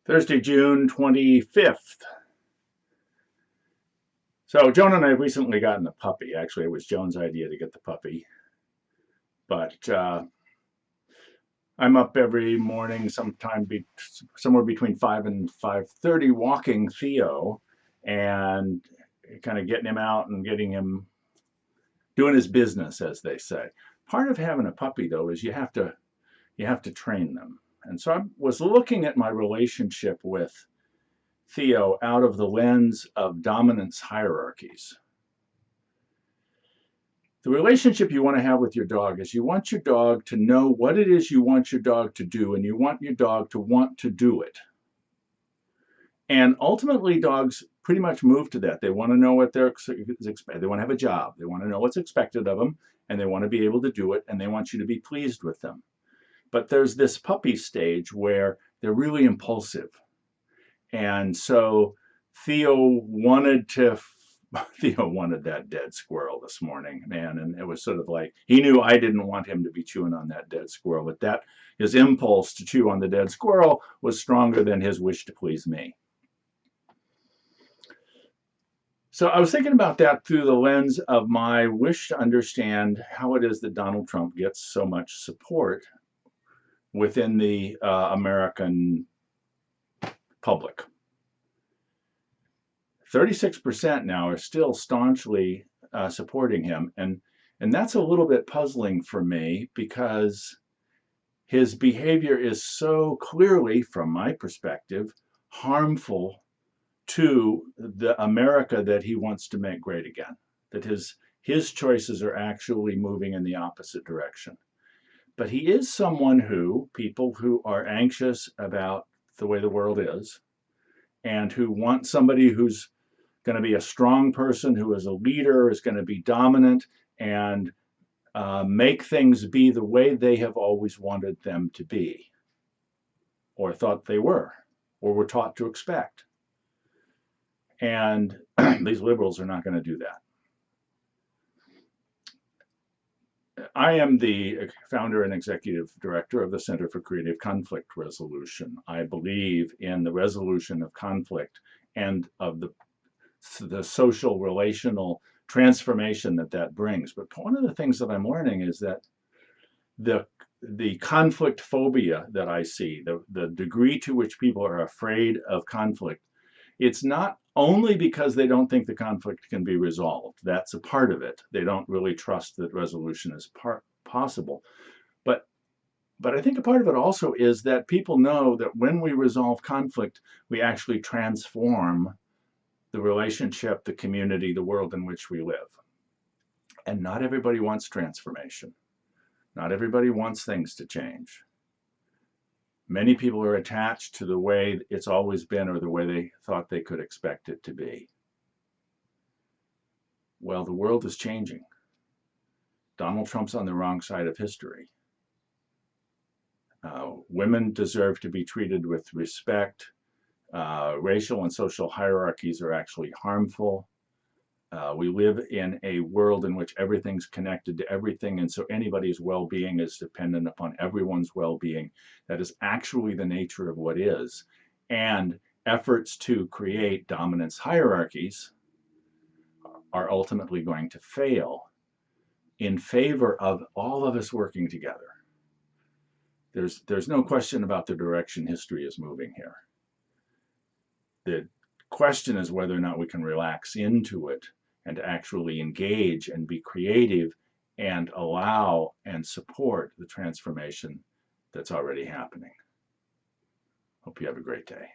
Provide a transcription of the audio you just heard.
Thursday, June 25th. So Joan and I have recently gotten a puppy. Actually, it was Joan's idea to get the puppy. But I'm up every morning somewhere between 5 and 5:30 walking Theo and kind of getting him out and getting him doing his business, as they say. Part of having a puppy, though, is you have to train them. And so I was looking at my relationship with Theo out of the lens of dominance hierarchies. The relationship you want to have with your dog is you want your dog to know what it is you want your dog to do, and you want your dog to want to do it. And ultimately, dogs pretty much move to that. They want to know what they want to have a job. They want to know what's expected of them, and they want to be able to do it, and they want you to be pleased with them. But there's this puppy stage where they're really impulsive. And so Theo wanted that dead squirrel this morning, man. And it was sort of like, he knew I didn't want him to be chewing on that dead squirrel, but his impulse to chew on the dead squirrel was stronger than his wish to please me. So I was thinking about that through the lens of my wish to understand how it is that Donald Trump gets so much support within the American public. 36% now are still staunchly supporting him, and that's a little bit puzzling for me because his behavior is so clearly, from my perspective, harmful to the America that he wants to make great again. That his choices are actually moving in the opposite direction. But he is someone who people who are anxious about the way the world is and who want somebody who's going to be a strong person, who is a leader, is going to be dominant and make things be the way they have always wanted them to be, or thought they were, or were taught to expect. And these liberals are not going to do that. I am the founder and executive director of the Center for Creative Conflict Resolution. I believe in the resolution of conflict and of the social relational transformation that brings. But one of the things that I'm learning is that the conflict phobia that I see, the degree to which people are afraid of conflict, it's not only because they don't think the conflict can be resolved. That's a part of it. They don't really trust that resolution is possible. But I think a part of it also is that people know that when we resolve conflict, we actually transform the relationship, the community, the world in which we live. And not everybody wants transformation. Not everybody wants things to change. Many people are attached to the way it's always been or the way they thought they could expect it to be. Well, the world is changing. Donald Trump's on the wrong side of history. Women deserve to be treated with respect. Racial and social hierarchies are actually harmful. We live in a world in which everything's connected to everything, and so anybody's well-being is dependent upon everyone's well-being. That is actually the nature of what is. And efforts to create dominance hierarchies are ultimately going to fail in favor of all of us working together. There's no question about the direction history is moving here. The question is whether or not we can relax into it and actually engage and be creative and allow and support the transformation that's already happening. Hope you have a great day.